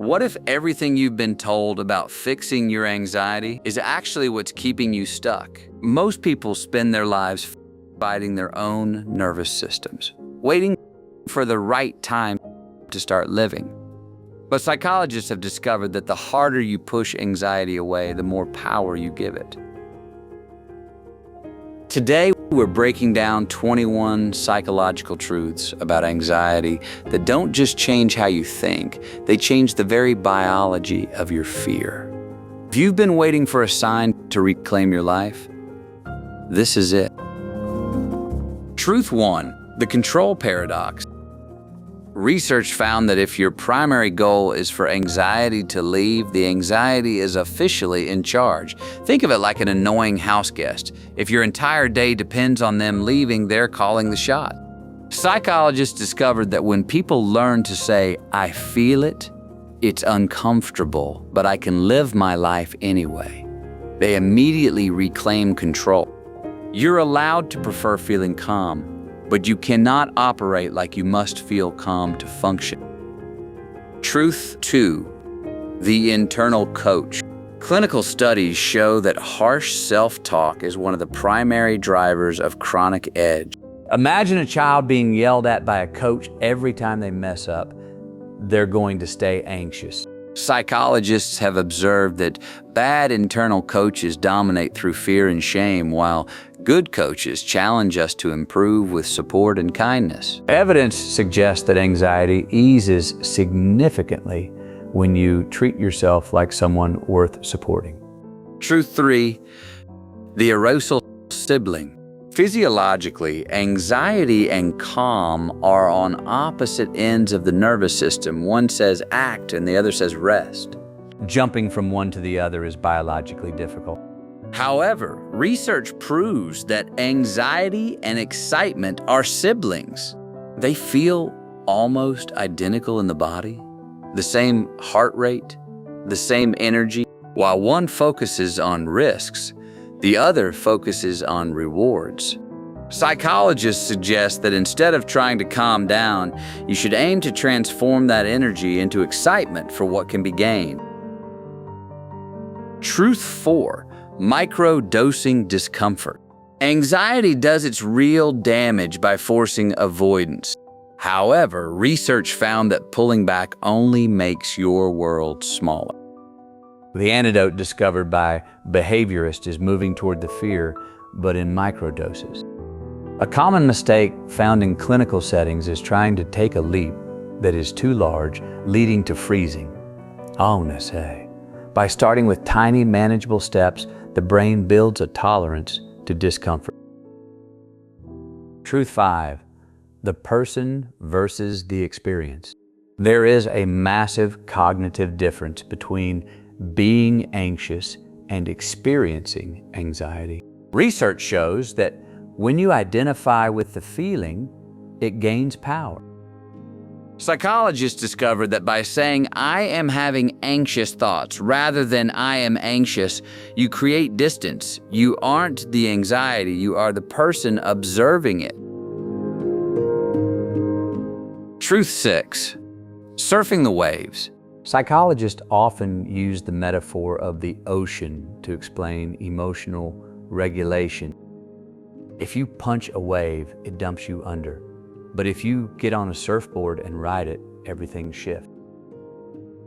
What if everything you've been told about fixing your anxiety is actually what's keeping you stuck? Most people spend their lives fighting their own nervous systems, waiting for the right time to start living. But psychologists have discovered that the harder you push anxiety away, the more power you give it. Today, we're breaking down 21 psychological truths about anxiety that don't just change how you think, they change the very biology of your fear. If you've been waiting for a sign to reclaim your life, this is it. Truth 1, the control paradox. Research found that if your primary goal is for anxiety to leave, the anxiety is officially in charge. Think of it like an annoying house guest. If your entire day depends on them leaving, they're calling the shot. Psychologists discovered that when people learn to say, "I feel it, it's uncomfortable, but I can live my life anyway," they immediately reclaim control. You're allowed to prefer feeling calm, but you cannot operate like you must feel calm to function. Truth 2, the internal coach. Clinical studies show that harsh self-talk is one of the primary drivers of chronic edge. Imagine a child being yelled at by a coach every time they mess up. They're going to stay anxious. Psychologists have observed that bad internal coaches dominate through fear and shame, while good coaches challenge us to improve with support and kindness. Evidence suggests that anxiety eases significantly when you treat yourself like someone worth supporting. Truth 3, the arousal sibling. Physiologically, anxiety and calm are on opposite ends of the nervous system. One says act and the other says rest. Jumping from one to the other is biologically difficult. However, research proves that anxiety and excitement are siblings. They feel almost identical in the body, the same heart rate, the same energy. While one focuses on risks, the other focuses on rewards. Psychologists suggest that instead of trying to calm down, you should aim to transform that energy into excitement for what can be gained. Truth 4, micro-dosing discomfort. Anxiety does its real damage by forcing avoidance. However, research found that pulling back only makes your world smaller. The antidote discovered by behaviorists is moving toward the fear, but in microdoses. A common mistake found in clinical settings is trying to take a leap that is too large, leading to freezing. Oh, no say. By starting with tiny, manageable steps, the brain builds a tolerance to discomfort. Truth 5, the person versus the experience. There is a massive cognitive difference between being anxious and experiencing anxiety. Research shows that when you identify with the feeling, it gains power. Psychologists discovered that by saying, "I am having anxious thoughts," rather than "I am anxious," you create distance. You aren't the anxiety, you are the person observing it. Truth 6, surfing the waves. Psychologists often use the metaphor of the ocean to explain emotional regulation. If you punch a wave, it dumps you under. But if you get on a surfboard and ride it, everything shifts.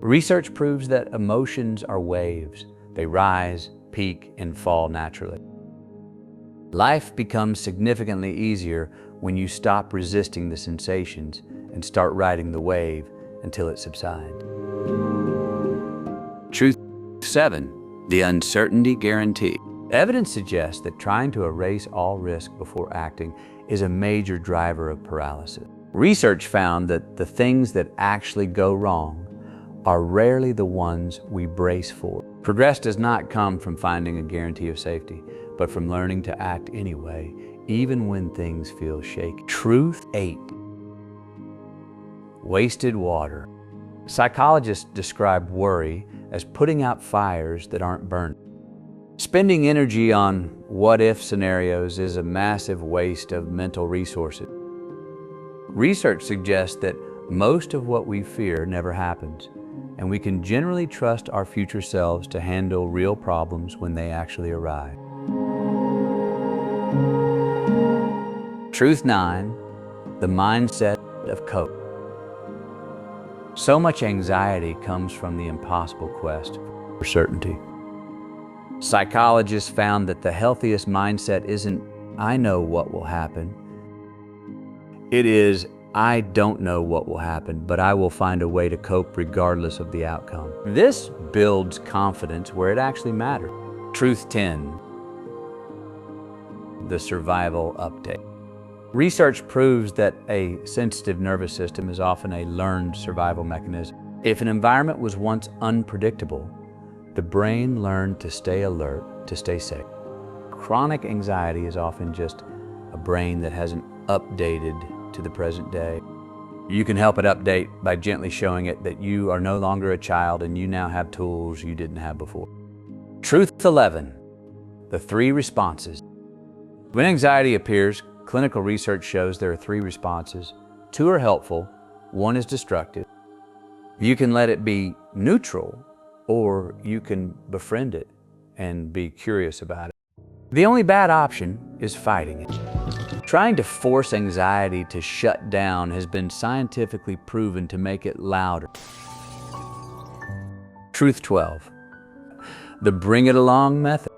Research proves that emotions are waves. They rise, peak, and fall naturally. Life becomes significantly easier when you stop resisting the sensations and start riding the wave until it subsides. Truth 7, the uncertainty guarantee. Evidence suggests that trying to erase all risk before acting is a major driver of paralysis. Research found that the things that actually go wrong are rarely the ones we brace for. Progress does not come from finding a guarantee of safety, but from learning to act anyway, even when things feel shaky. Truth 8, wasted water. Psychologists describe worry as putting out fires that aren't burning. Spending energy on what-if scenarios is a massive waste of mental resources. Research suggests that most of what we fear never happens, and we can generally trust our future selves to handle real problems when they actually arrive. Truth 9, the mindset of cope. So much anxiety comes from the impossible quest for certainty. Psychologists found that the healthiest mindset isn't, "I know what will happen." It is, "I don't know what will happen, but I will find a way to cope regardless of the outcome." This builds confidence where it actually matters. Truth 10, the survival update. Research proves that a sensitive nervous system is often a learned survival mechanism. If an environment was once unpredictable, the brain learned to stay alert, to stay safe. Chronic anxiety is often just a brain that hasn't updated to the present day. You can help it update by gently showing it that you are no longer a child and you now have tools you didn't have before. Truth 11, the 3 responses. When anxiety appears, clinical research shows there are 3 responses. 2 are helpful, 1 is destructive. You can let it be neutral, or you can befriend it and be curious about it. The only bad option is fighting it. Trying to force anxiety to shut down has been scientifically proven to make it louder. Truth 12, the bring it along method.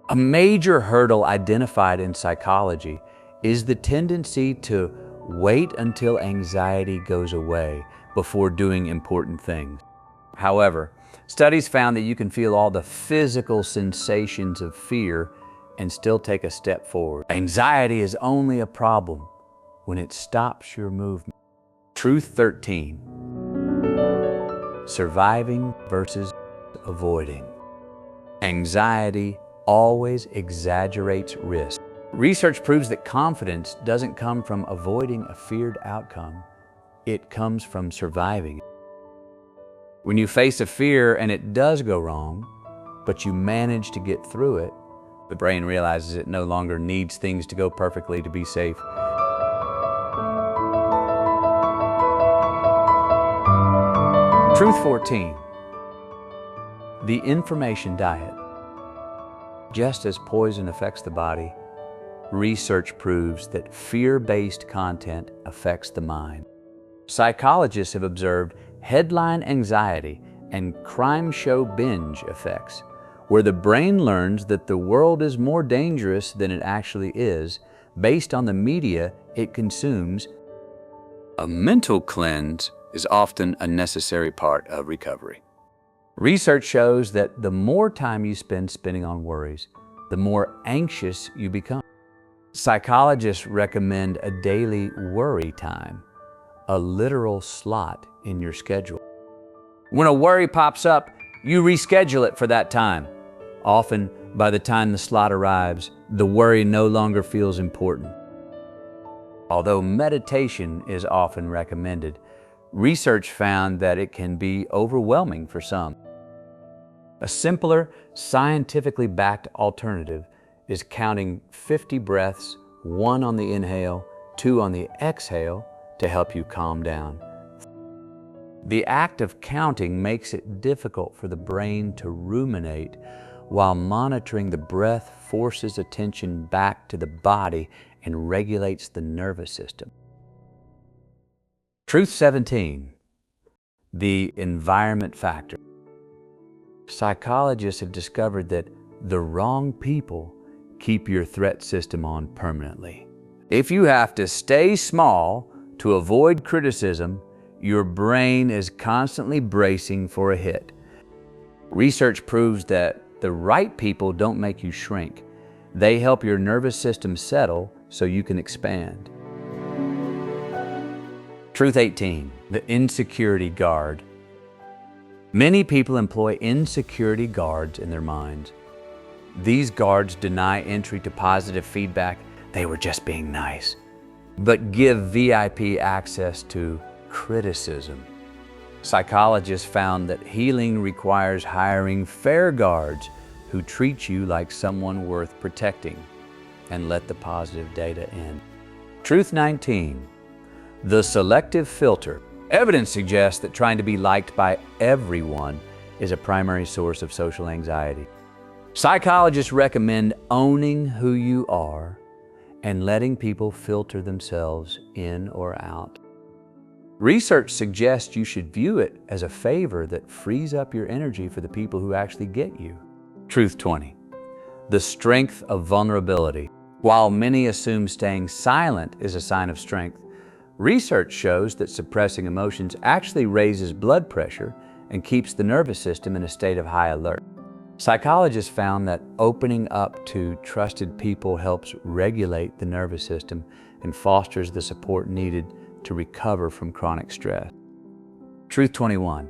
A major hurdle identified in psychology is the tendency to wait until anxiety goes away before doing important things. However, studies found that you can feel all the physical sensations of fear and still take a step forward. Anxiety is only a problem when it stops your movement. Truth 13, surviving versus avoiding. Anxiety always exaggerates risk. Research proves that confidence doesn't come from avoiding a feared outcome. It comes from surviving. When you face a fear and it does go wrong, but you manage to get through it, the brain realizes it no longer needs things to go perfectly to be safe. Truth 14, the information diet. Just as poison affects the body, research proves that fear-based content affects the mind. Psychologists have observed headline anxiety and crime show binge effects, where the brain learns that the world is more dangerous than it actually is based on the media it consumes. A mental cleanse is often a necessary part of recovery. Research shows that the more time you spend spinning on worries, the more anxious you become. Psychologists recommend a daily worry time, a literal slot in your schedule. When a worry pops up, you reschedule it for that time. Often, by the time the slot arrives, the worry no longer feels important. Although meditation is often recommended, research found that it can be overwhelming for some. A simpler, scientifically backed alternative is counting 50 breaths, 1 on the inhale, 2 on the exhale, to help you calm down. The act of counting makes it difficult for the brain to ruminate, while monitoring the breath forces attention back to the body and regulates the nervous system. Truth 17, the environment factor. Psychologists have discovered that the wrong people keep your threat system on permanently. If you have to stay small to avoid criticism, your brain is constantly bracing for a hit. Research proves that the right people don't make you shrink. They help your nervous system settle so you can expand. Truth 18, the insecurity guard. Many people employ insecurity guards in their minds. These guards deny entry to positive feedback, "they were just being nice," but give VIP access to criticism. Psychologists found that healing requires hiring fair guards who treat you like someone worth protecting and let the positive data in. Truth 19, the selective filter. Evidence suggests that trying to be liked by everyone is a primary source of social anxiety. Psychologists recommend owning who you are and letting people filter themselves in or out. Research suggests you should view it as a favor that frees up your energy for the people who actually get you. Truth 20. The strength of vulnerability. While many assume staying silent is a sign of strength, research shows that suppressing emotions actually raises blood pressure and keeps the nervous system in a state of high alert. Psychologists found that opening up to trusted people helps regulate the nervous system and fosters the support needed to recover from chronic stress. Truth 21.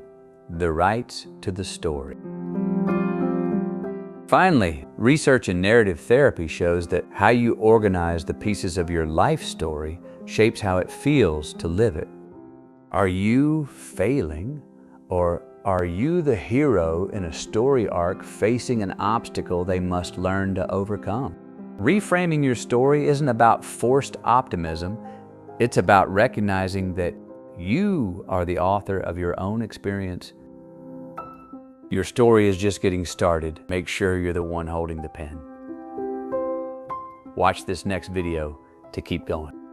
The rights to the story. Finally, research in narrative therapy shows that how you organize the pieces of your life story shapes how it feels to live it. Are you failing, or are you the hero in a story arc facing an obstacle they must learn to overcome? Reframing your story isn't about forced optimism. It's about recognizing that you are the author of your own experience. Your story is just getting started. Make sure you're the one holding the pen. Watch this next video to keep going.